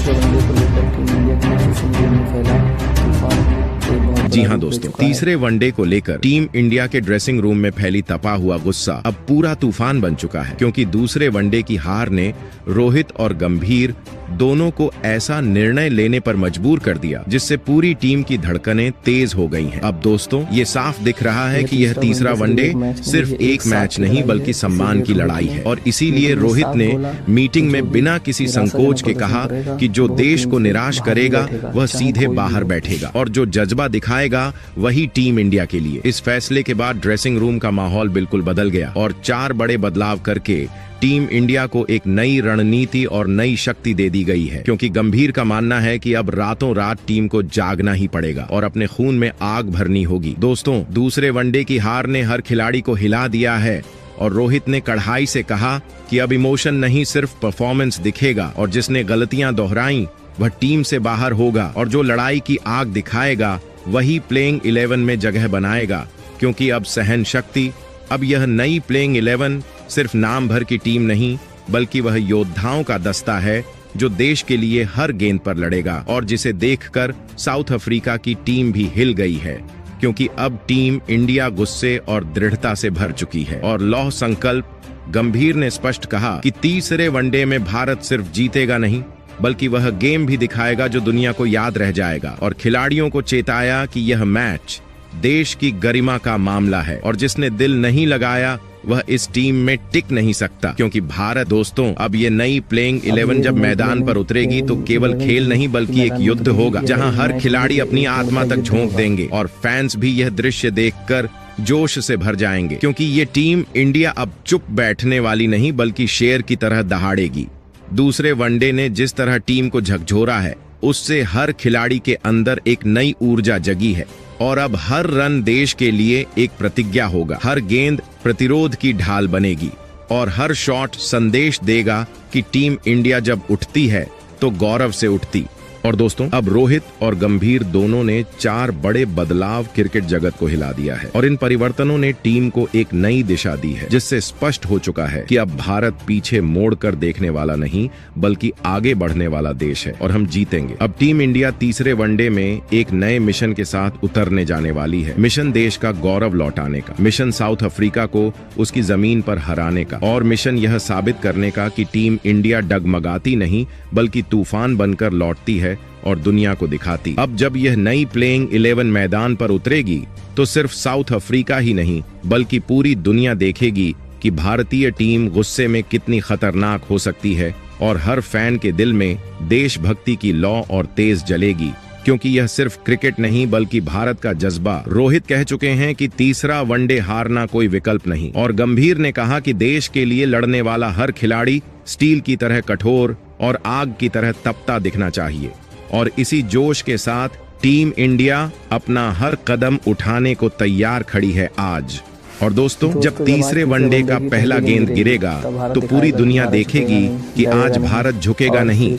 तीसरे वनडे को लेकर टीम इंडिया के ड्रेसिंग रूम में फैला तूफान। जी हाँ दोस्तों, तीसरे वनडे को लेकर टीम इंडिया के ड्रेसिंग रूम में फैली तपा हुआ गुस्सा अब पूरा तूफान बन चुका है, क्योंकि दूसरे वनडे की हार ने रोहित और गंभीर दोनों को ऐसा निर्णय लेने पर मजबूर कर दिया जिससे पूरी टीम की धड़कनें तेज हो गई हैं। अब दोस्तों, ये साफ दिख रहा है कि यह तीसरा वनडे सिर्फ एक मैच नहीं बल्कि सम्मान की लड़ाई है, और इसीलिए रोहित ने मीटिंग में बिना किसी संकोच के कहा कि जो देश को निराश करेगा वह सीधे बाहर बैठेगा और जो जज्बा दिखाएगा वही टीम इंडिया के लिए। इस फैसले के बाद ड्रेसिंग रूम का माहौल बिल्कुल बदल गया और 4 बड़े बदलाव करके टीम इंडिया को एक नई रणनीति और नई शक्ति दे दी गई है, क्योंकि गंभीर का मानना है कि अब रातों रात टीम को जागना ही पड़ेगा और अपने खून में आग भरनी होगी। दोस्तों, दूसरे वनडे की हार ने हर खिलाड़ी को हिला दिया है और रोहित ने कड़ाई से कहा कि अब इमोशन नहीं, सिर्फ परफॉर्मेंस दिखेगा, और जिसने गलतियां दोहराई वह टीम से बाहर होगा, और जो लड़ाई की आग दिखाएगा वही प्लेइंग 11 में जगह बनाएगा, क्योंकि अब सहन शक्ति, अब यह नई प्लेइंग 11 सिर्फ नाम भर की टीम नहीं बल्कि वह योद्धाओं का दस्ता है जो देश के लिए हर गेंद पर लड़ेगा, और जिसे देखकर साउथ अफ्रीका की टीम भी हिल गई है, क्योंकि अब टीम इंडिया गुस्से और दृढ़ता से भर चुकी है और लौह संकल्प। गंभीर ने स्पष्ट कहा कि तीसरे वनडे में भारत सिर्फ जीतेगा नहीं बल्कि वह गेम भी दिखाएगा जो दुनिया को याद रह जाएगा, और खिलाड़ियों को चेताया कि यह मैच देश की गरिमा का मामला है और जिसने दिल नहीं लगाया वह इस टीम में टिक नहीं सकता, क्योंकि भारत दोस्तों अब ये नई प्लेइंग 11 जब मैदान पर उतरेगी तो केवल खेल नहीं बल्कि एक युद्ध होगा जहां हर खिलाड़ी अपनी आत्मा तक झोंक देंगे और फैंस भी यह दृश्य देखकर जोश से भर जाएंगे, क्योंकि ये टीम इंडिया अब चुप बैठने वाली नहीं बल्कि शेर की तरह दहाड़ेगी। दूसरे वनडे ने जिस तरह टीम को झकझोरा है उससे हर खिलाड़ी के अंदर एक नई ऊर्जा जगी है और अब हर रन देश के लिए एक प्रतिज्ञा होगा, हर गेंद प्रतिरोध की ढाल बनेगी और हर शॉट संदेश देगा कि टीम इंडिया जब उठती है तो गौरव से उठती। और दोस्तों, अब रोहित और गंभीर दोनों ने 4 बड़े बदलाव क्रिकेट जगत को हिला दिया है और इन परिवर्तनों ने टीम को एक नई दिशा दी है, जिससे स्पष्ट हो चुका है कि अब भारत पीछे मोड़कर देखने वाला नहीं बल्कि आगे बढ़ने वाला देश है और हम जीतेंगे। अब टीम इंडिया तीसरे वनडे में एक नए मिशन के साथ उतरने जाने वाली है। मिशन देश का गौरव लौटाने का, मिशन साउथ अफ्रीका को उसकी जमीन पर हराने का, और मिशन यह साबित करने का कि टीम इंडिया डगमगाती नहीं बल्कि तूफान बनकर लौटती है और दुनिया को दिखाती। अब जब यह नई प्लेइंग 11 मैदान पर उतरेगी तो सिर्फ साउथ अफ्रीका ही नहीं बल्कि पूरी दुनिया देखेगी कि भारतीय टीम गुस्से में कितनी खतरनाक हो सकती है, और हर फैन के दिल में देशभक्ति की लौ और तेज जलेगी, क्योंकि यह सिर्फ क्रिकेट नहीं बल्कि भारत का जज्बा। रोहित कह चुके हैं कि तीसरा वनडे हारना कोई विकल्प नहीं, और गंभीर ने कहा कि देश के लिए लड़ने वाला हर खिलाड़ी स्टील की तरह कठोर और आग की तरह तपता दिखना चाहिए। और इसी जोश के साथ टीम इंडिया अपना हर कदम उठाने को तैयार खड़ी है आज। और दोस्तों, जब तीसरे वनडे का पहला गेंद गिरेगा तो पूरी दुनिया देखेगी कि आज भारत झुकेगा नहीं,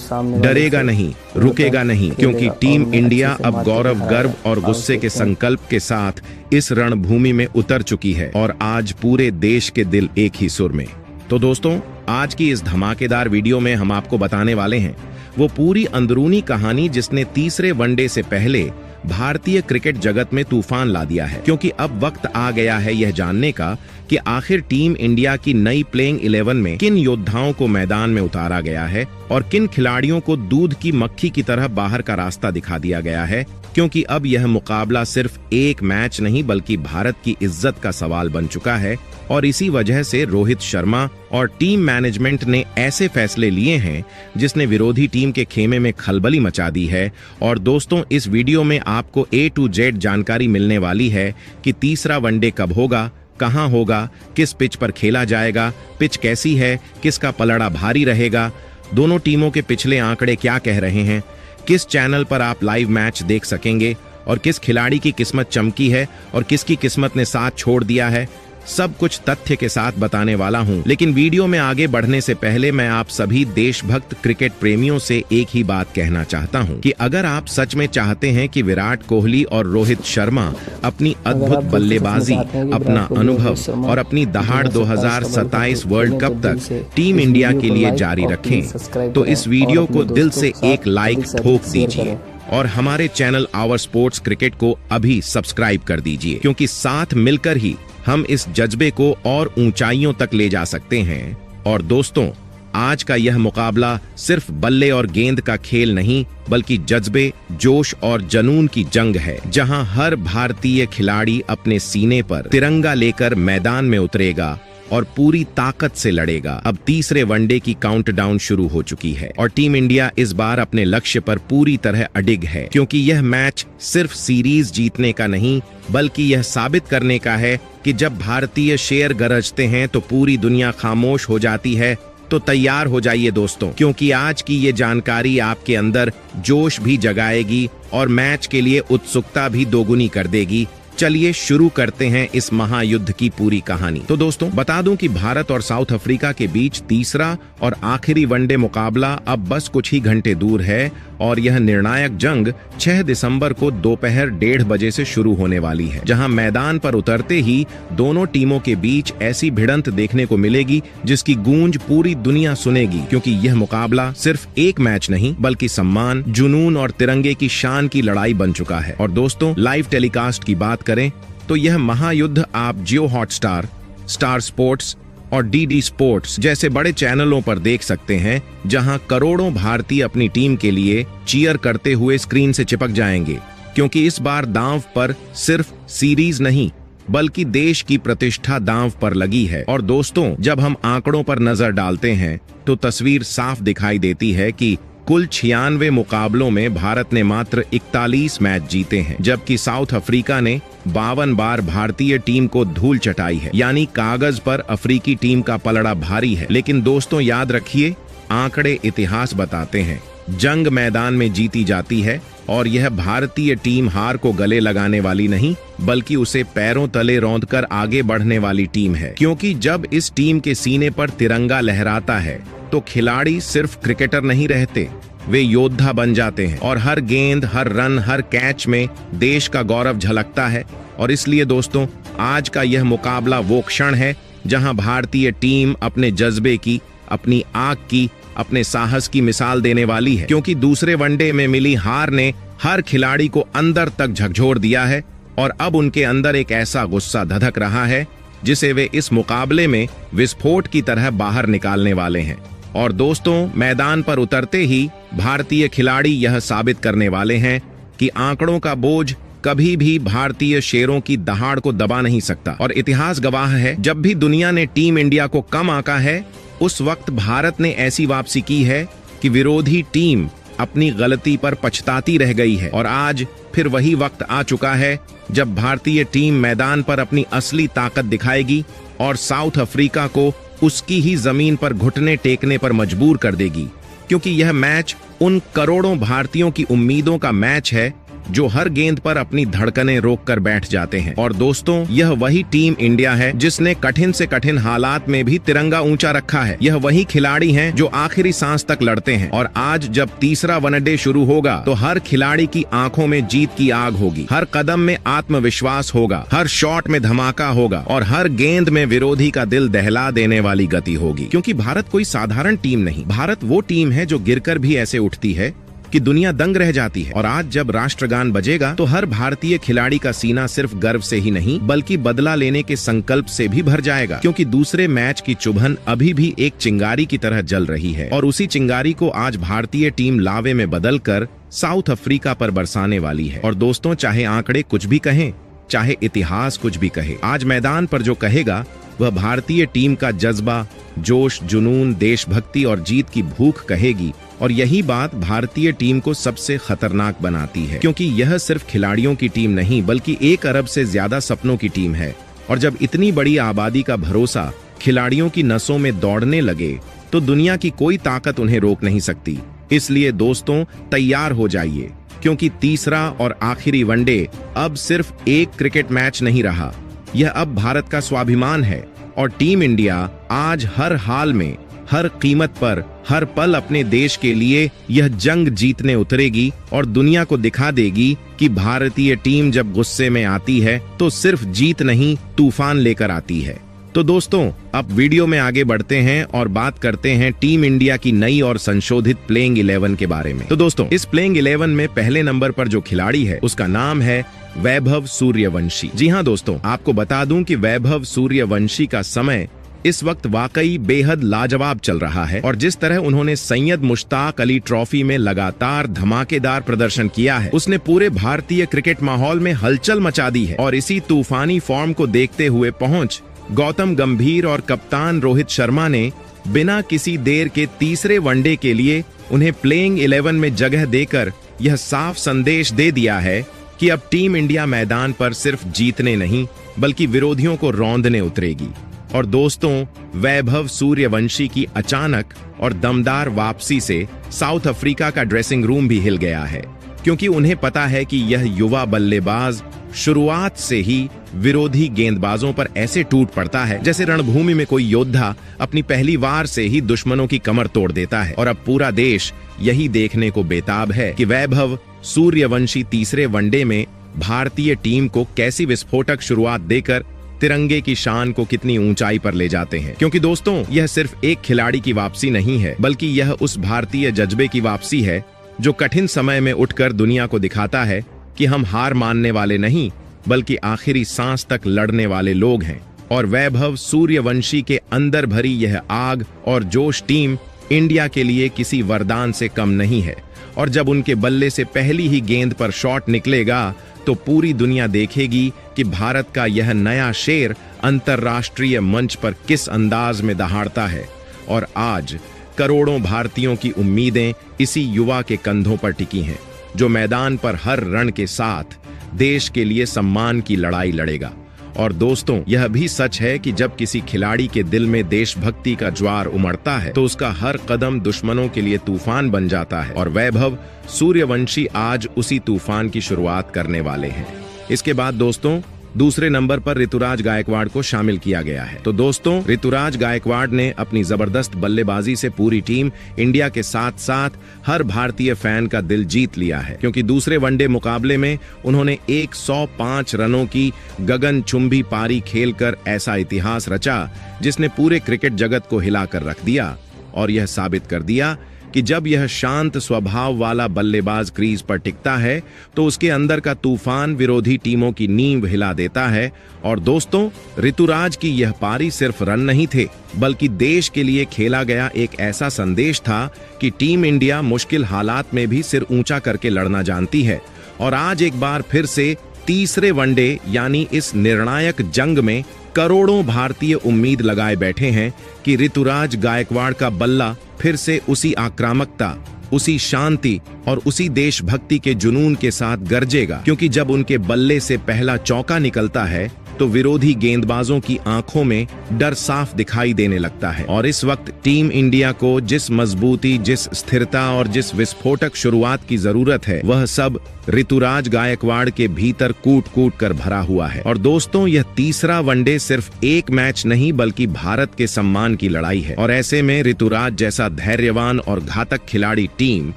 डरेगा नहीं, रुकेगा नहीं, क्योंकि टीम इंडिया अब गौरव, गर्व और गुस्से के संकल्प के साथ इस रणभूमि में उतर चुकी है और आज पूरे देश के दिल एक ही सुर में। तो दोस्तों, आज की इस धमाकेदार वीडियो में हम आपको बताने वाले हैं वो पूरी अंदरूनी कहानी जिसने तीसरे वनडे से पहले भारतीय क्रिकेट जगत में तूफान ला दिया है, क्योंकि अब वक्त आ गया है यह जानने का कि आखिर टीम इंडिया की नई प्लेइंग 11 में किन योद्धाओं को मैदान में उतारा गया है और किन खिलाड़ियों को दूध की मक्खी की तरह बाहर का रास्ता दिखा दिया गया है, क्योंकि अब यह मुकाबला सिर्फ एक मैच नहीं बल्कि भारत की इज्जत का सवाल बन चुका है। और इसी वजह से रोहित शर्मा और टीम मैनेजमेंट ने ऐसे फैसले लिए हैं जिसने विरोधी टीम के खेमे में खलबली मचा दी है। और दोस्तों, इस वीडियो में आपको A to Z जानकारी मिलने वाली है कि तीसरा वनडे कब होगा, कहां होगा, किस पिच पर खेला जाएगा, पिच कैसी है, किसका पलड़ा भारी रहेगा, दोनों टीमों के पिछले आंकड़े क्या कह रहे हैं, किस चैनल पर आप लाइव मैच देख सकेंगे और किस खिलाड़ी की किस्मत चमकी है और किसकी किस्मत ने साथ छोड़ दिया है, सब कुछ तथ्य के साथ बताने वाला हूं। लेकिन वीडियो में आगे बढ़ने से पहले मैं आप सभी देशभक्त क्रिकेट प्रेमियों से एक ही बात कहना चाहता हूं कि अगर आप सच में चाहते हैं कि विराट कोहली और रोहित शर्मा अपनी अद्भुत बल्लेबाजी, अपना अनुभव और अपनी दहाड़ 2027 वर्ल्ड कप तक टीम इंडिया के लिए जारी रखें, तो इस वीडियो को दिल से एक लाइक ठोक दीजिए और हमारे चैनल आवर स्पोर्ट्स क्रिकेट को अभी सब्सक्राइब कर दीजिए, क्योंकि साथ मिलकर ही हम इस जज्बे को और ऊंचाइयों तक ले जा सकते हैं। और दोस्तों, आज का यह मुकाबला सिर्फ बल्ले और गेंद का खेल नहीं, बल्कि जज्बे, जोश और जुनून की जंग है, जहां हर भारतीय खिलाड़ी अपने सीने पर तिरंगा लेकर मैदान में उतरेगा और पूरी ताकत से लड़ेगा। अब तीसरे वनडे की काउंटडाउन शुरू हो चुकी है और टीम इंडिया इस बार अपने लक्ष्य पर पूरी तरह अडिग है, क्योंकि यह मैच सिर्फ सीरीज जीतने का नहीं, बल्कि यह साबित करने का है कि जब भारतीय शेर गरजते हैं तो पूरी दुनिया खामोश हो जाती है। तो तैयार हो जाइए दोस्तों, क्योंकि आज की ये जानकारी आपके अंदर जोश भी जगाएगी और मैच के लिए उत्सुकता भी दोगुनी कर देगी। चलिए शुरू करते हैं इस महायुद्ध की पूरी कहानी। तो दोस्तों, बता दूं कि भारत और साउथ अफ्रीका के बीच तीसरा और आखिरी वनडे मुकाबला अब बस कुछ ही घंटे दूर है और यह निर्णायक जंग 6 दिसंबर को दोपहर 1:30 बजे से शुरू होने वाली है, जहां मैदान पर उतरते ही दोनों टीमों के बीच ऐसी भिड़ंत देखने को मिलेगी जिसकी गूंज पूरी दुनिया सुनेगी, क्योंकि यह मुकाबला सिर्फ एक मैच नहीं, बल्कि सम्मान, जुनून और तिरंगे की शान की लड़ाई बन चुका है। और दोस्तों, लाइव टेलीकास्ट की बात करें तो यह महायुद्ध आप जियो हॉटस्टार, स्टार स्पोर्ट्स और डीडी स्पोर्ट्स जैसे बड़े चैनलों पर देख सकते हैं, जहां करोड़ों भारतीय अपनी टीम के लिए चीयर करते हुए स्क्रीन से चिपक जाएंगे, क्योंकि इस बार दांव पर सिर्फ सीरीज नहीं, बल्कि देश की प्रतिष्ठा दांव पर लगी है। और दोस्तों, जब हम आंकड़ों पर नजर डालते हैं तो तस्वीर साफ दिखाई देती है कि कुल 96 मुकाबलों में भारत ने मात्र 41 मैच जीते हैं, जबकि साउथ अफ्रीका ने 52 बार भारतीय टीम को धूल चटाई है। यानी कागज पर अफ्रीकी टीम का पलड़ा भारी है। लेकिन दोस्तों, याद रखिए, आंकड़े इतिहास बताते हैं, जंग मैदान में जीती जाती है और यह भारतीय टीम हार को गले लगाने वाली नहीं, बल्कि उसे पैरों तले रौंदकर आगे बढ़ने वाली टीम है। क्योंकि जब इस टीम के सीने पर तिरंगा लहराता है तो खिलाड़ी सिर्फ क्रिकेटर नहीं रहते, वे योद्धा बन जाते हैं और हर गेंद, हर रन, हर कैच में देश का गौरव झलकता है। और इसलिए दोस्तों, आज का यह मुकाबला वो क्षण है जहां भारतीय टीम अपने जज्बे की, अपनी आग की, अपने साहस की मिसाल देने वाली है, क्योंकि दूसरे वनडे में मिली हार ने हर खिलाड़ी को अंदर तक झकझोर दिया है और अब उनके अंदर एक ऐसा गुस्सा धधक रहा है जिसे वे इस मुकाबले में विस्फोट की तरह बाहर निकालने वाले हैं। और दोस्तों, मैदान पर उतरते ही भारतीय खिलाड़ी यह साबित करने वाले हैं कि आंकड़ों का बोझ कभी भी भारतीय शेरों की दहाड़ को दबा नहीं सकता। और इतिहास गवाह है, जब भी दुनिया ने टीम इंडिया को कम आंका है, उस वक्त भारत ने ऐसी वापसी की है कि विरोधी टीम अपनी गलती पर पछताती रह गई है। और आज फिर वही वक्त आ चुका है जब भारतीय टीम मैदान पर अपनी असली ताकत दिखाएगी और साउथ अफ्रीका को उसकी ही जमीन पर घुटने टेकने पर मजबूर कर देगी, क्योंकि यह मैच उन करोड़ों भारतीयों की उम्मीदों का मैच है जो हर गेंद पर अपनी धड़कनें रोककर बैठ जाते हैं। और दोस्तों, यह वही टीम इंडिया है जिसने कठिन से कठिन हालात में भी तिरंगा ऊंचा रखा है। यह वही खिलाड़ी हैं जो आखिरी सांस तक लड़ते हैं। और आज जब तीसरा वनडे शुरू होगा तो हर खिलाड़ी की आंखों में जीत की आग होगी, हर कदम में आत्मविश्वास होगा, हर शॉट में धमाका होगा और हर गेंद में विरोधी का दिल दहला देने वाली गति होगी। क्योंकि भारत कोई साधारण टीम नहीं, भारत वो टीम है जो गिरकर भी ऐसे उठती है कि दुनिया दंग रह जाती है। और आज जब राष्ट्रगान बजेगा तो हर भारतीय खिलाड़ी का सीना सिर्फ गर्व से ही नहीं, बल्कि बदला लेने के संकल्प से भी भर जाएगा, क्योंकि दूसरे मैच की चुभन अभी भी एक चिंगारी की तरह जल रही है और उसी चिंगारी को आज भारतीय टीम लावे में बदलकर साउथ अफ्रीका पर बरसाने वाली है। और दोस्तों, चाहे आंकड़े कुछ भी कहें, चाहे इतिहास कुछ भी कहे, आज मैदान पर जो कहेगा वह भारतीय टीम का जज्बा, जोश, जुनून, देशभक्ति और जीत की भूख कहेगी। और यही बात भारतीय टीम को सबसे खतरनाक बनाती है, क्योंकि यह सिर्फ खिलाड़ियों की टीम नहीं, बल्कि 1 अरब से ज्यादा सपनों की टीम है। और जब इतनी बड़ी आबादी का भरोसा खिलाड़ियों की नसों में दौड़ने लगे तो दुनिया की कोई ताकत उन्हें रोक नहीं सकती। इसलिए दोस्तों, तैयार हो जाइए, क्योंकि तीसरा और आखिरी वनडे अब सिर्फ एक क्रिकेट मैच नहीं रहा, यह अब भारत का स्वाभिमान है और टीम इंडिया आज हर हाल में, हर कीमत पर, हर पल अपने देश के लिए यह जंग जीतने उतरेगी और दुनिया को दिखा देगी कि भारतीय टीम जब गुस्से में आती है तो सिर्फ जीत नहीं, तूफान लेकर आती है। तो दोस्तों, अब वीडियो में आगे बढ़ते हैं और बात करते हैं टीम इंडिया की नई और संशोधित प्लेइंग 11 के बारे में। तो दोस्तों, इस प्लेइंग 11 में पहले नंबर पर जो खिलाड़ी है उसका नाम है वैभव सूर्यवंशी। जी हाँ दोस्तों, आपको बता दूं कि वैभव सूर्यवंशी का समय इस वक्त वाकई बेहद लाजवाब चल रहा है और जिस तरह उन्होंने सैयद मुश्ताक अली ट्रॉफी में लगातार धमाकेदार प्रदर्शन किया है, उसने पूरे भारतीय क्रिकेट माहौल में हलचल मचा दी है। और इसी तूफानी फॉर्म को देखते हुए पहुंच गौतम गंभीर और कप्तान रोहित शर्मा ने बिना किसी देर के तीसरे वनडे के लिए उन्हें प्लेइंग 11 में जगह देकर यह साफ संदेश दे दिया है कि अब टीम इंडिया मैदान पर सिर्फ जीतने नहीं बल्कि विरोधियों को रौंदने उतरेगी। और दोस्तों, वैभव सूर्यवंशी की अचानक और दमदार वापसी से साउथ अफ्रीका का ड्रेसिंग रूम भी हिल गया है, क्योंकि उन्हें पता है कि यह युवा बल्लेबाज शुरुआत से ही विरोधी गेंदबाजों पर ऐसे टूट पड़ता है जैसे रणभूमि में कोई योद्धा अपनी पहली वार से ही दुश्मनों की कमर तोड़ देता है। और अब पूरा देश यही देखने को बेताब है कि वैभव सूर्यवंशी तीसरे वनडे में भारतीय टीम को कैसी विस्फोटक शुरुआत देकर तिरंगे की शान को कितनी ऊंचाई पर ले जाते हैं। क्योंकि दोस्तों, यह सिर्फ एक खिलाड़ी की वापसी नहीं है बल्कि यह उस भारतीय जज्बे की वापसी है जो कठिन समय में उठकर दुनिया को दिखाता है कि हम हार मानने वाले नहीं बल्कि आखिरी सांस तक लड़ने वाले लोग हैं। और वैभव सूर्यवंशी के अंदर भरी यह आग और जोश टीम इंडिया के लिए किसी वरदान से कम नहीं है। और जब उनके बल्ले से पहली ही गेंद पर शॉट निकलेगा तो पूरी दुनिया देखेगी कि भारत का यह नया शेर अंतर्राष्ट्रीय मंच पर किस अंदाज में दहाड़ता है। और आज करोड़ों भारतीयों की उम्मीदें इसी युवा के कंधों पर टिकी हैं, जो मैदान पर हर रण के साथ देश के लिए सम्मान की लड़ाई लड़ेगा। और दोस्तों, यह भी सच है कि जब किसी खिलाड़ी के दिल में देशभक्ति का ज्वार उमड़ता है तो उसका हर कदम दुश्मनों के लिए तूफान बन जाता है। और वैभव सूर्यवंशी आज उसी तूफान की शुरुआत करने वाले हैं। इसके बाद दोस्तों, दूसरे नंबर पर ऋतुराज गायकवाड़ को शामिल किया गया है। तो दोस्तों, ऋतुराज गायकवाड़ ने अपनी जबरदस्त बल्लेबाजी से पूरी टीम इंडिया के साथ साथ हर भारतीय फैन का दिल जीत लिया है, क्योंकि दूसरे वनडे मुकाबले में उन्होंने 105 रनों की गगनचुंबी पारी खेलकर ऐसा इतिहास रचा जिसने पूरे क्रिकेट जगत को हिलाकर रख दिया। और यह साबित कर दिया कि जब यह शांत स्वभाव वाला बल्लेबाज क्रीज पर टिकता है तो उसके अंदर का तूफान विरोधी टीमों की नींव हिला देता है। और दोस्तों, ऋतुराज की यह पारी सिर्फ रन नहीं थे बल्कि देश के लिए खेला गया एक ऐसा संदेश था कि टीम इंडिया मुश्किल हालात में भी सिर ऊंचा करके लड़ना जानती है। और आज एक बार फिर से तीसरे वनडे यानी इस निर्णायक जंग में करोड़ों भारतीय उम्मीद लगाए बैठे हैं कि ऋतुराज गायकवाड़ का बल्ला फिर से उसी आक्रामकता, उसी शांति और उसी देशभक्ति के जुनून के साथ गरजेगा। क्योंकि जब उनके बल्ले से पहला चौका निकलता है तो विरोधी गेंदबाजों की आंखों में डर साफ दिखाई देने लगता है। और इस वक्त टीम इंडिया को जिस मजबूती, जिस स्थिरता और जिस विस्फोटक शुरुआत की जरूरत है, वह सब ऋतुराज गायकवाड़ के भीतर कूट कूट कर भरा हुआ है। और दोस्तों, यह तीसरा वनडे सिर्फ एक मैच नहीं बल्कि भारत के सम्मान की लड़ाई है। और ऐसे में ऋतुराज जैसा धैर्यवान और घातक खिलाड़ी टीम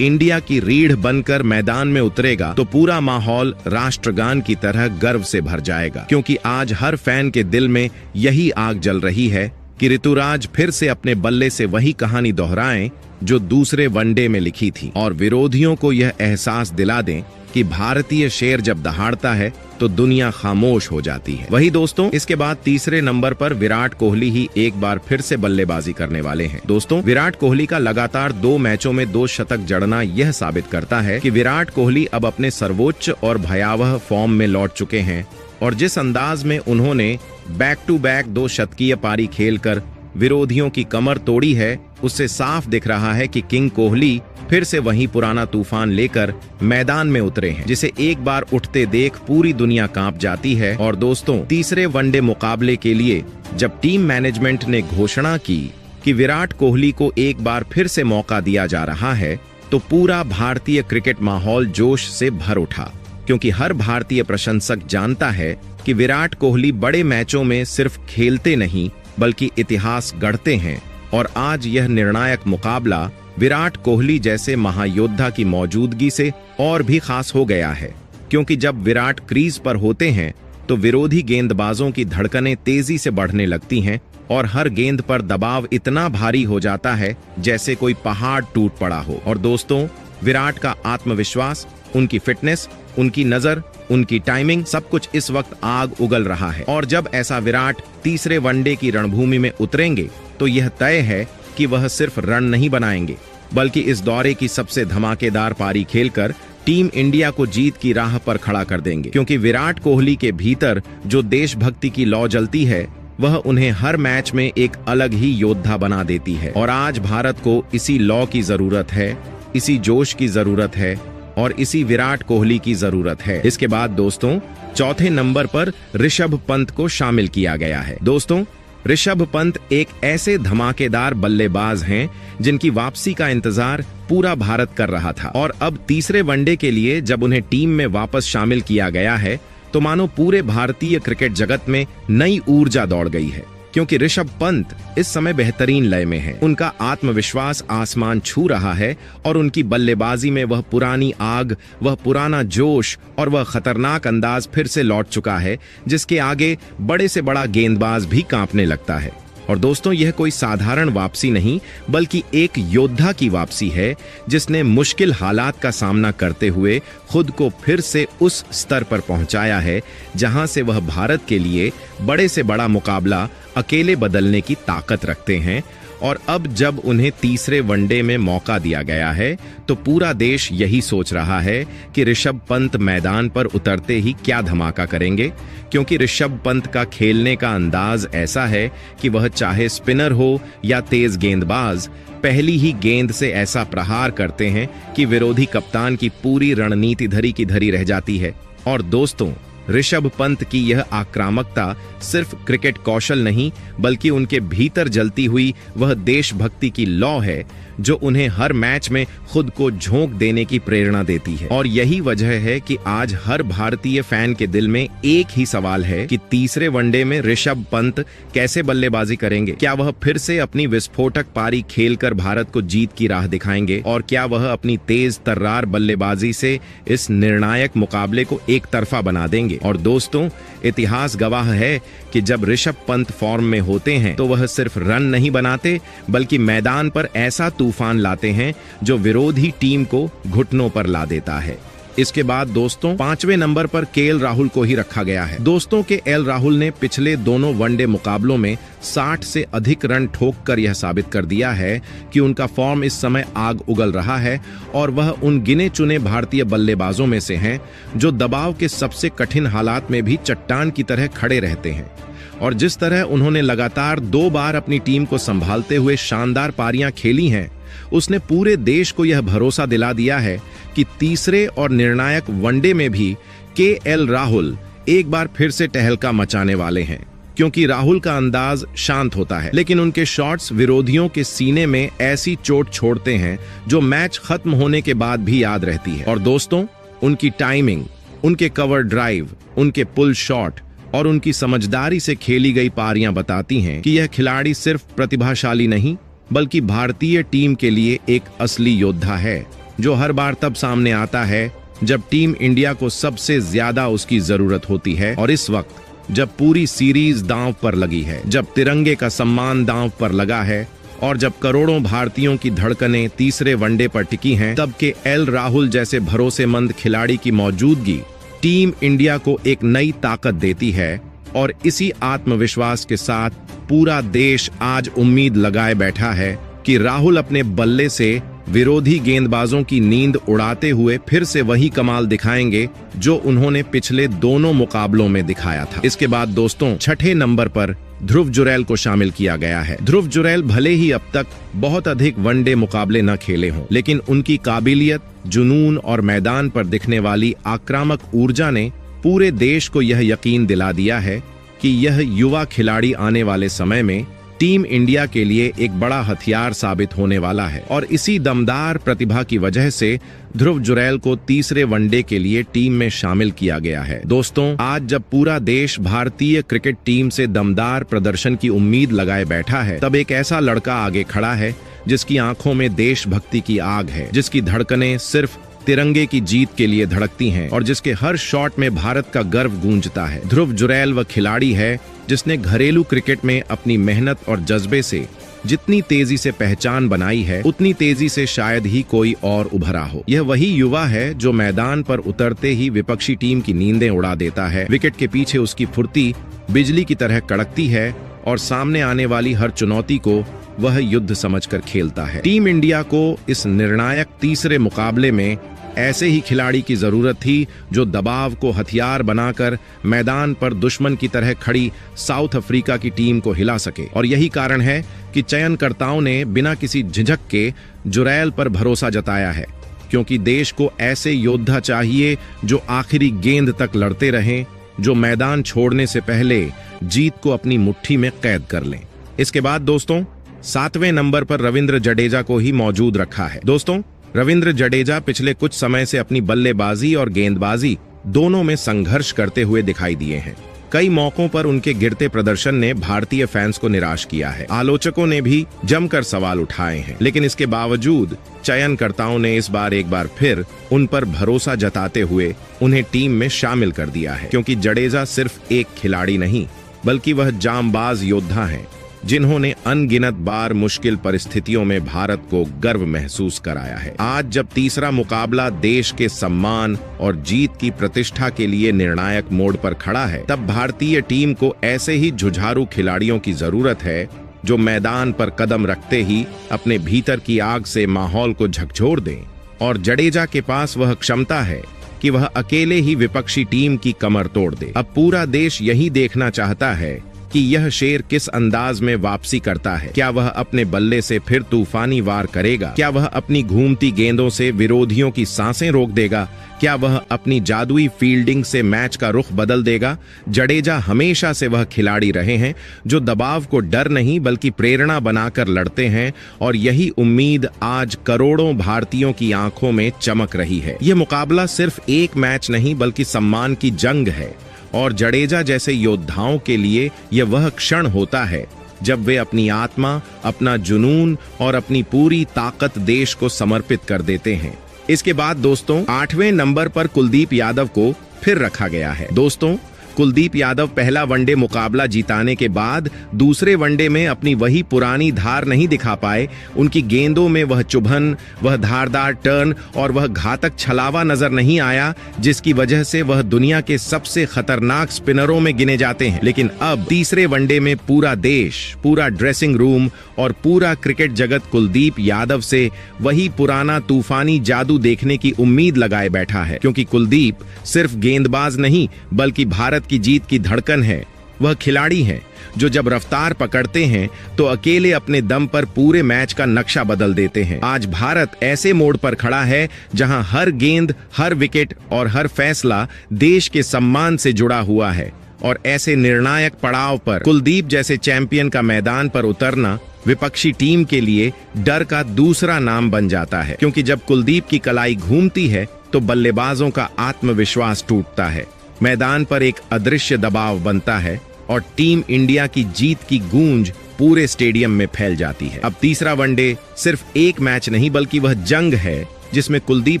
इंडिया की रीढ़ बनकर मैदान में उतरेगा तो पूरा माहौल राष्ट्रगान की तरह गर्व से भर जाएगा। क्योंकि आज हर फैन के दिल में यही आग जल रही है कि ऋतुराज फिर से अपने बल्ले से वही कहानी दोहराएं जो दूसरे वनडे में लिखी थी, और विरोधियों को यह एहसास दिला दें कि भारतीय शेर जब दहाड़ता है तो दुनिया खामोश हो जाती है। वही दोस्तों, इसके बाद तीसरे नंबर पर विराट कोहली ही एक बार फिर से बल्लेबाजी करने वाले हैं। दोस्तों, विराट कोहली का लगातार 2 मैचों में 2 शतक जड़ना यह साबित करता है कि विराट कोहली अब अपने सर्वोच्च और भयावह फॉर्म में लौट चुके हैं। और जिस अंदाज में उन्होंने बैक टू बैक 2 शतकीय पारी खेलकर विरोधियों की कमर तोड़ी है, उससे साफ दिख रहा है कि किंग कोहली फिर से वही पुराना तूफान लेकर मैदान में उतरे हैं, जिसे एक बार उठते देख पूरी दुनिया कांप जाती है। और दोस्तों, तीसरे वनडे मुकाबले के लिए जब टीम मैनेजमेंट ने घोषणा की कि विराट कोहली को एक बार फिर से मौका दिया जा रहा है तो पूरा भारतीय क्रिकेट माहौल जोश से भर उठा। क्योंकि हर भारतीय प्रशंसक जानता है कि विराट कोहली बड़े मैचों में सिर्फ खेलते नहीं बल्कि इतिहास गढ़ते हैं। और आज यह निर्णायक मुकाबला विराट कोहली जैसे महायोद्धा की मौजूदगी से और भी खास हो गया है, क्योंकि जब विराट क्रीज पर होते हैं तो विरोधी गेंदबाजों की धड़कनें तेजी से बढ़ने लगती हैं और हर गेंद पर दबाव इतना भारी हो जाता है जैसे कोई पहाड़ टूट पड़ा हो। और दोस्तों, विराट का आत्मविश्वास, उनकी फिटनेस, उनकी नजर, उनकी टाइमिंग, सब कुछ इस वक्त आग उगल रहा है। और जब ऐसा विराट तीसरे वनडे की रणभूमि में उतरेंगे तो यह तय है कि वह सिर्फ रन नहीं बनाएंगे बल्कि इस दौरे की सबसे धमाकेदार पारी खेलकर टीम इंडिया को जीत की राह पर खड़ा कर देंगे। क्योंकि विराट कोहली के भीतर जो देशभक्ति की लौ जलती है वह उन्हें हर मैच में एक अलग ही योद्धा बना देती है। और आज भारत को इसी लौ की जरूरत है, इसी जोश की जरूरत है और इसी विराट कोहली की जरूरत है। इसके बाद दोस्तों, चौथे नंबर पर ऋषभ पंत को शामिल किया गया है। दोस्तों, ऋषभ पंत एक ऐसे धमाकेदार बल्लेबाज हैं जिनकी वापसी का इंतजार पूरा भारत कर रहा था। और अब तीसरे वनडे के लिए जब उन्हें टीम में वापस शामिल किया गया है तो मानो पूरे भारतीय क्रिकेट जगत में नई ऊर्जा दौड़ गई है, क्योंकि ऋषभ पंत इस समय बेहतरीन लय में है। उनका आत्मविश्वास आसमान छू रहा है और उनकी बल्लेबाजी में वह पुरानी आग, वह पुराना जोश और वह खतरनाक अंदाज फिर से लौट चुका है जिसके आगे बड़े से बड़ा गेंदबाज भी कांपने लगता है। और दोस्तों, यह कोई साधारण वापसी नहीं बल्कि एक योद्धा की वापसी है जिसने मुश्किल हालात का सामना करते हुए खुद को फिर से उस स्तर पर पहुंचाया है जहां से वह भारत के लिए बड़े से बड़ा मुकाबला अकेले बदलने की ताकत रखते हैं। और अब जब उन्हें तीसरे वनडे में मौका दिया गया है तो पूरा देश यही सोच रहा है कि ऋषभ पंत मैदान पर उतरते ही क्या धमाका करेंगे, क्योंकि ऋषभ पंत का खेलने का अंदाज ऐसा है कि वह चाहे स्पिनर हो या तेज गेंदबाज, पहली ही गेंद से ऐसा प्रहार करते हैं कि विरोधी कप्तान की पूरी रणनीति धरी की धरी रह जाती है। और दोस्तों, ऋषभ पंत की यह आक्रामकता सिर्फ क्रिकेट कौशल नहीं बल्कि उनके भीतर जलती हुई वह देशभक्ति की लौ है जो उन्हें हर मैच में खुद को झोंक देने की प्रेरणा देती है। और यही वजह है कि आज हर भारतीय फैन के दिल में एक ही सवाल है कि तीसरे वनडे में ऋषभ पंत कैसे बल्लेबाजी करेंगे। क्या वह फिर से अपनी विस्फोटक पारी खेलकर भारत को जीत की राह दिखाएंगे और क्या वह अपनी तेज तर्रार बल्लेबाजी से इस निर्णायक मुकाबले को एक तरफा बना देंगे। और दोस्तों, इतिहास गवाह है कि जब ऋषभ पंत फॉर्म में होते हैं तो वह सिर्फ रन नहीं बनाते बल्कि मैदान पर ऐसा तूफान लाते हैं जो विरोधी टीम को घुटनों पर ला देता है। इसके बाद दोस्तों, पांचवें नंबर पर केएल राहुल को ही रखा गया है। दोस्तों, केएल राहुल ने पिछले दोनों वनडे मुकाबलों में 60 से अधिक रन ठोककर यह साबित कर दिया है कि उनका फॉर्म इस समय आग उगल रहा है और वह उन गिने चुने भारतीय बल्लेबाजों में से हैं जो दबाव के सबसे कठिन हालात में भी चट्टान की तरह खड़े रहते हैं। और जिस तरह उन्होंने लगातार 2 बार अपनी टीम को संभालते हुए शानदार पारियां खेली हैं, उसने पूरे देश को यह भरोसा दिला दिया है कि तीसरे और निर्णायक वनडे में भी केएल राहुल एक बार फिर से टहलका मचाने वाले हैं। क्योंकि राहुल का अंदाज शांत होता है लेकिन उनके शॉट्स विरोधियों के सीने में ऐसी चोट छोड़ते हैं जो मैच खत्म होने के बाद भी याद रहती है। और दोस्तों, उनकी टाइमिंग, उनके कवर ड्राइव, उनके पुल शॉट और उनकी समझदारी से खेली गई पारियां बताती हैं कि यह खिलाड़ी सिर्फ प्रतिभाशाली नहीं बल्कि भारतीय टीम के लिए एक असली योद्धा है जो हर बार तब सामने आता है जब टीम इंडिया को सबसे ज्यादा उसकी जरूरत होती है। और इस वक्त जब पूरी सीरीज दांव पर लगी है, जब तिरंगे का सम्मान दांव पर लगा है और जब करोड़ों भारतीयों की धड़कनें तीसरे वनडे पर टिकी हैं, तब केएल राहुल जैसे भरोसेमंद खिलाड़ी की मौजूदगी टीम इंडिया को एक नई ताकत देती है। और इसी आत्मविश्वास के साथ पूरा देश आज उम्मीद लगाए बैठा है कि राहुल अपने बल्ले से विरोधी गेंदबाजों की नींद उड़ाते हुए फिर से वही कमाल दिखाएंगे जो उन्होंने पिछले दोनों मुकाबलों में दिखाया था। इसके बाद दोस्तों, छठे नंबर पर ध्रुव जुरैल को शामिल किया गया है। ध्रुव जुरैल भले ही अब तक बहुत अधिक वनडे मुकाबले न खेले हों, लेकिन उनकी काबिलियत, जुनून और मैदान पर दिखने वाली आक्रामक ऊर्जा ने पूरे देश को यह यकीन दिला दिया है कि यह युवा खिलाड़ी आने वाले समय में टीम इंडिया के लिए एक बड़ा हथियार साबित होने वाला है और इसी दमदार प्रतिभा की वजह से ध्रुव जुरैल को तीसरे वनडे के लिए टीम में शामिल किया गया है। दोस्तों, आज जब पूरा देश भारतीय क्रिकेट टीम से दमदार प्रदर्शन की उम्मीद लगाए बैठा है, तब एक ऐसा लड़का आगे खड़ा है जिसकी आंखों में देशभक्ति की आग है, जिसकी धड़कनें सिर्फ तिरंगे की जीत के लिए धड़कती हैं और जिसके हर शॉट में भारत का गर्व गूंजता है। ध्रुव जुरैल वह खिलाड़ी है जिसने घरेलू क्रिकेट में अपनी मेहनत और जज्बे से जितनी तेजी से पहचान बनाई है, उतनी तेजी से शायद ही कोई और उभरा हो। यह वही युवा है जो मैदान पर उतरते ही विपक्षी टीम की नींदें उड़ा देता है। विकेट के पीछे उसकी फुर्ती बिजली की तरह कड़कती है और सामने आने वाली हर चुनौती को वह युद्ध समझकर खेलता है। टीम इंडिया को इस निर्णायक तीसरे मुकाबले में ऐसे ही खिलाड़ी की जरूरत थी जो दबाव को हथियार बनाकर मैदान पर दुश्मन की तरह खड़ी साउथ अफ्रीका की टीम को हिला सके। और यही कारण है कि चयनकर्ताओं ने बिना किसी झिझक के जुरैल पर भरोसा जताया है, क्योंकि देश को ऐसे योद्धा चाहिए जो आखिरी गेंद तक लड़ते रहें, जो मैदान छोड़ने से पहले जीत को अपनी मुट्ठी में कैद कर लें। इसके बाद दोस्तों, 7वें नंबर पर रविंद्र जडेजा को ही मौजूद रखा है। दोस्तों, रविंद्र जडेजा पिछले कुछ समय से अपनी बल्लेबाजी और गेंदबाजी दोनों में संघर्ष करते हुए दिखाई दिए हैं। कई मौकों पर उनके गिरते प्रदर्शन ने भारतीय फैंस को निराश किया है। आलोचकों ने भी जमकर सवाल उठाए हैं, लेकिन इसके बावजूद चयनकर्ताओं ने इस बार एक बार फिर उन पर भरोसा जताते हुए उन्हें टीम में शामिल कर दिया है, क्योंकि जडेजा सिर्फ एक खिलाड़ी नहीं बल्कि वह जांबाज योद्धा हैं, जिन्होंने अनगिनत बार मुश्किल परिस्थितियों में भारत को गर्व महसूस कराया है। आज जब तीसरा मुकाबला देश के सम्मान और जीत की प्रतिष्ठा के लिए निर्णायक मोड़ पर खड़ा है, तब भारतीय टीम को ऐसे ही जुझारू खिलाड़ियों की जरूरत है जो मैदान पर कदम रखते ही अपने भीतर की आग से माहौल को झकझोर दें। और जडेजा के पास वह क्षमता है कि वह अकेले ही विपक्षी टीम की कमर तोड़ दे। अब पूरा देश यही देखना चाहता है कि यह शेर किस अंदाज में वापसी करता है। क्या वह अपने बल्ले से फिर तूफानी वार करेगा? क्या वह अपनी घूमती गेंदों से विरोधियों की सांसें रोक देगा? क्या वह अपनी जादुई फील्डिंग से मैच का रुख बदल देगा? जडेजा हमेशा से वह खिलाड़ी रहे हैं जो दबाव को डर नहीं बल्कि प्रेरणा बनाकर लड़ते हैं, और यही उम्मीद आज करोड़ों भारतीयों की आंखों में चमक रही है। यह मुकाबला सिर्फ एक मैच नहीं बल्कि सम्मान की जंग है, और जडेजा जैसे योद्धाओं के लिए यह वह क्षण होता है जब वे अपनी आत्मा, अपना जुनून और अपनी पूरी ताकत देश को समर्पित कर देते हैं। इसके बाद दोस्तों, 8वें नंबर पर कुलदीप यादव को फिर रखा गया है। दोस्तों, कुलदीप यादव पहला वनडे मुकाबला जीताने के बाद दूसरे वनडे में अपनी वही पुरानी धार नहीं दिखा पाए। उनकी गेंदों में वह चुभन, वह धारदार टर्न और वह घातक छलावा नजर नहीं आया, जिसकी वजह से वह दुनिया के सबसे खतरनाक स्पिनरों में गिने जाते हैं। लेकिन अब तीसरे वनडे में पूरा देश, पूरा ड्रेसिंग रूम और पूरा क्रिकेट जगत कुलदीप यादव से वही पुराना तूफानी जादू देखने की उम्मीद लगाए बैठा है, क्योंकि कुलदीप सिर्फ गेंदबाज नहीं बल्कि भारत की जीत की धड़कन है। वह खिलाड़ी हैं जो जब रफ्तार पकड़ते हैं तो अकेले अपने दम पर पूरे मैच का नक्शा बदल देते हैं। आज भारत ऐसे मोड़ पर खड़ा है जहां हर गेंद, हर विकेट और हर फैसला देश के सम्मान से जुड़ा हुआ है, और ऐसे निर्णायक पड़ाव पर कुलदीप जैसे चैंपियन का मैदान पर उतरना विपक्षी टीम के लिए डर का दूसरा नाम बन जाता है, क्योंकि जब कुलदीप की कलाई घूमती है तो बल्लेबाजों का आत्मविश्वास टूटता है, मैदान पर एक अदृश्य दबाव बनता है और टीम इंडिया की जीत की गूंज पूरे स्टेडियम में फैल जाती है। अब तीसरा वनडे सिर्फ एक मैच नहीं बल्कि वह जंग है जिसमें कुलदीप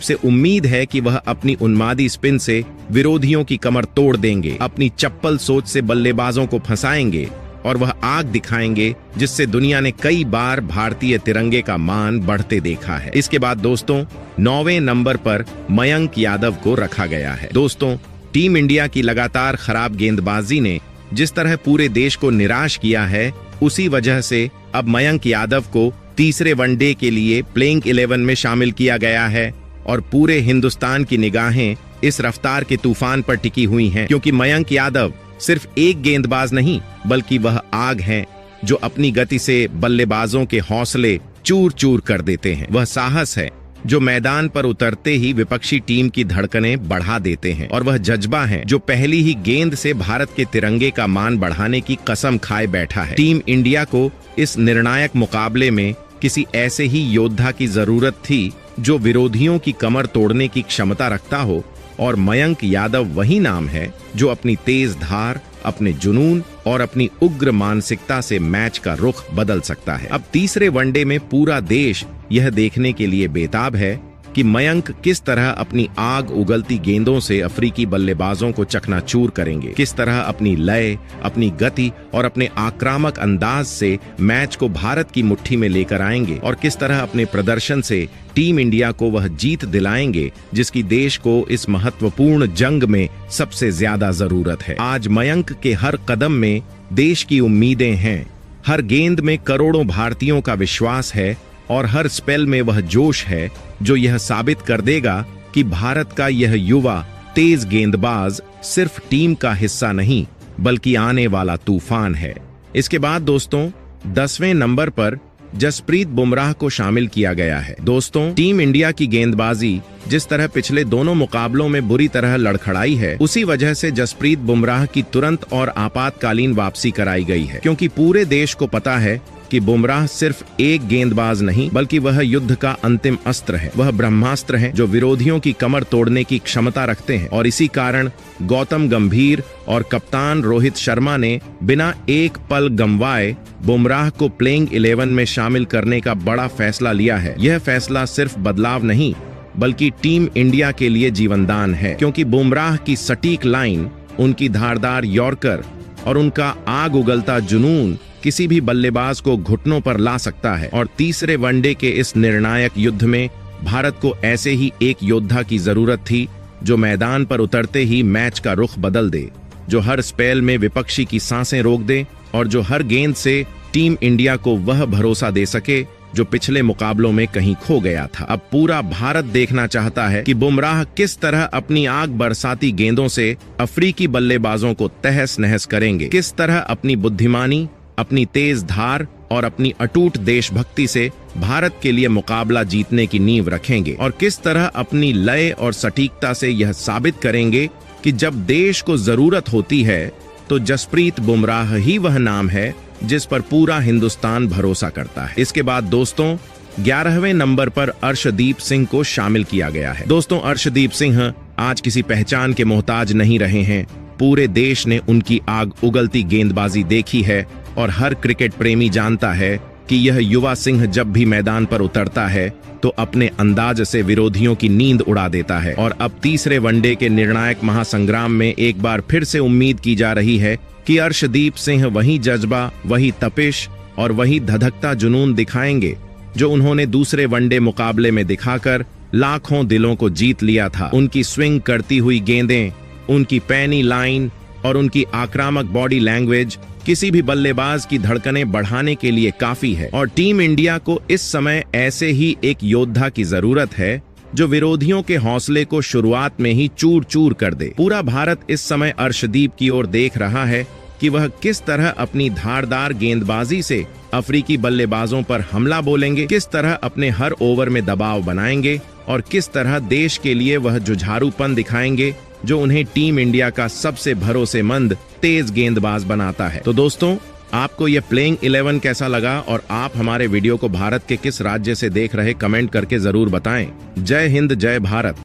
से उम्मीद है कि वह अपनी उन्मादी स्पिन से विरोधियों की कमर तोड़ देंगे, अपनी चप्पल सोच से बल्लेबाजों को फंसाएंगे और वह आग दिखाएंगे जिससे दुनिया ने कई बार भारतीय तिरंगे का मान बढ़ते देखा है। इसके बाद दोस्तों, 9वें नंबर पर मयंक यादव को रखा गया है। दोस्तों, टीम इंडिया की लगातार खराब गेंदबाजी ने जिस तरह पूरे देश को निराश किया है, उसी वजह से अब मयंक यादव को तीसरे वनडे के लिए प्लेइंग 11 में शामिल किया गया है, और पूरे हिंदुस्तान की निगाहें इस रफ्तार के तूफान पर टिकी हुई हैं, क्योंकि मयंक यादव सिर्फ एक गेंदबाज नहीं बल्कि वह आग हैं जो अपनी गति से बल्लेबाजों के हौसले चूर चूर कर देते हैं। वह साहस है जो मैदान पर उतरते ही विपक्षी टीम की धड़कनें बढ़ा देते हैं, और वह जज्बा है जो पहली ही गेंद से भारत के तिरंगे का मान बढ़ाने की कसम खाए बैठा है। टीम इंडिया को इस निर्णायक मुकाबले में किसी ऐसे ही योद्धा की जरूरत थी जो विरोधियों की कमर तोड़ने की क्षमता रखता हो, और मयंक यादव वही नाम है जो अपनी तेज धार, अपने जुनून और अपनी उग्र मानसिकता से मैच का रुख बदल सकता है। अब तीसरे वनडे में पूरा देश यह देखने के लिए बेताब है कि मयंक किस तरह अपनी आग उगलती गेंदों से अफ्रीकी बल्लेबाजों को चकनाचूर करेंगे, किस तरह अपनी लय, अपनी गति और अपने आक्रामक अंदाज से मैच को भारत की मुट्ठी में लेकर आएंगे, और किस तरह अपने प्रदर्शन से टीम इंडिया को वह जीत दिलाएंगे जिसकी देश को इस महत्वपूर्ण जंग में सबसे ज्यादा जरूरत है। आज मयंक के हर कदम में देश की उम्मीदें हैं, हर गेंद में करोड़ों भारतीयों का विश्वास है, और हर स्पेल में वह जोश है जो यह साबित कर देगा कि भारत का यह युवा तेज गेंदबाज सिर्फ टीम का हिस्सा नहीं बल्कि आने वाला तूफान है। इसके बाद दोस्तों 10वें नंबर पर जसप्रीत बुमराह को शामिल किया गया है। दोस्तों, टीम इंडिया की गेंदबाजी जिस तरह पिछले दोनों मुकाबलों में बुरी तरह लड़खड़ाई है, उसी वजह से जसप्रीत बुमराह की तुरंत और आपातकालीन वापसी कराई गई है, क्योंकि पूरे देश को पता है कि बुमराह सिर्फ एक गेंदबाज नहीं बल्कि वह युद्ध का अंतिम अस्त्र है। वह ब्रह्मास्त्र है जो विरोधियों की कमर तोड़ने की क्षमता रखते हैं, और इसी कारण गौतम गंभीर और कप्तान रोहित शर्मा ने बिना एक पल गंवाए बुमराह को प्लेइंग 11 में शामिल करने का बड़ा फैसला लिया है। यह फैसला सिर्फ बदलाव नहीं बल्कि टीम इंडिया के लिए जीवनदान है, क्योंकि बुमराह की सटीक लाइन, उनकी धारदार यॉर्कर और उनका आग उगलता जुनून किसी भी बल्लेबाज को घुटनों पर ला सकता है। और तीसरे वनडे के इस निर्णायक युद्ध में भारत को ऐसे ही एक योद्धा की जरूरत थी जो मैदान पर उतरते ही मैच का रुख बदल दे, जो हर स्पेल में विपक्षी की सांसें रोक दे, और जो हर गेंद से टीम इंडिया को वह भरोसा दे सके जो पिछले मुकाबलों में कहीं खो गया था। अब पूरा भारत देखना चाहता है कि बुमराह किस तरह अपनी आग बरसाती गेंदों से अफ्रीकी बल्लेबाजों को तहस नहस करेंगे, किस तरह अपनी बुद्धिमानी, अपनी तेज धार और अपनी अटूट देशभक्ति से भारत के लिए मुकाबला जीतने की नींव रखेंगे, और किस तरह अपनी लय और सटीकता से यह साबित करेंगे कि जब देश को जरूरत होती है तो जसप्रीत बुमराह ही वह नाम है जिस पर पूरा हिंदुस्तान भरोसा करता है। इसके बाद दोस्तों 11वें नंबर पर अर्शदीप सिंह को शामिल किया गया है। दोस्तों, अर्शदीप सिंह आज किसी पहचान के मोहताज नहीं रहे हैं। पूरे देश ने उनकी आग उगलती गेंदबाजी देखी है, और हर क्रिकेट प्रेमी जानता है कि यह युवा सिंह जब भी मैदान पर उतरता है तो अपने अंदाज से विरोधियों की नींद उड़ा देता है। और अब तीसरे वनडे के निर्णायक महासंग्राम में एक बार फिर से उम्मीद की जा रही है कि अर्शदीप सिंह वही जज्बा, वही तपिश और वही धधकता जुनून दिखाएंगे जो उन्होंने दूसरे वनडे मुकाबले में दिखाकर लाखों दिलों को जीत लिया था। उनकी स्विंग करती हुई गेंदें, उनकी पैनी लाइन और उनकी आक्रामक बॉडी लैंग्वेज किसी भी बल्लेबाज की धड़कनें बढ़ाने के लिए काफी है, और टीम इंडिया को इस समय ऐसे ही एक योद्धा की जरूरत है जो विरोधियों के हौसले को शुरुआत में ही चूर चूर कर दे। पूरा भारत इस समय अर्शदीप की ओर देख रहा है कि वह किस तरह अपनी धारदार गेंदबाजी से अफ्रीकी बल्लेबाजों पर हमला बोलेंगे, किस तरह अपने हर ओवर में दबाव बनाएंगे, और किस तरह देश के लिए वह जुझारूपन दिखाएंगे जो उन्हें टीम इंडिया का सबसे भरोसेमंद तेज गेंदबाज बनाता है। तो दोस्तों, आपको यह प्लेइंग 11 कैसा लगा, और आप हमारे वीडियो को भारत के किस राज्य से देख रहे, कमेंट करके जरूर बताएं। जय हिंद, जय भारत।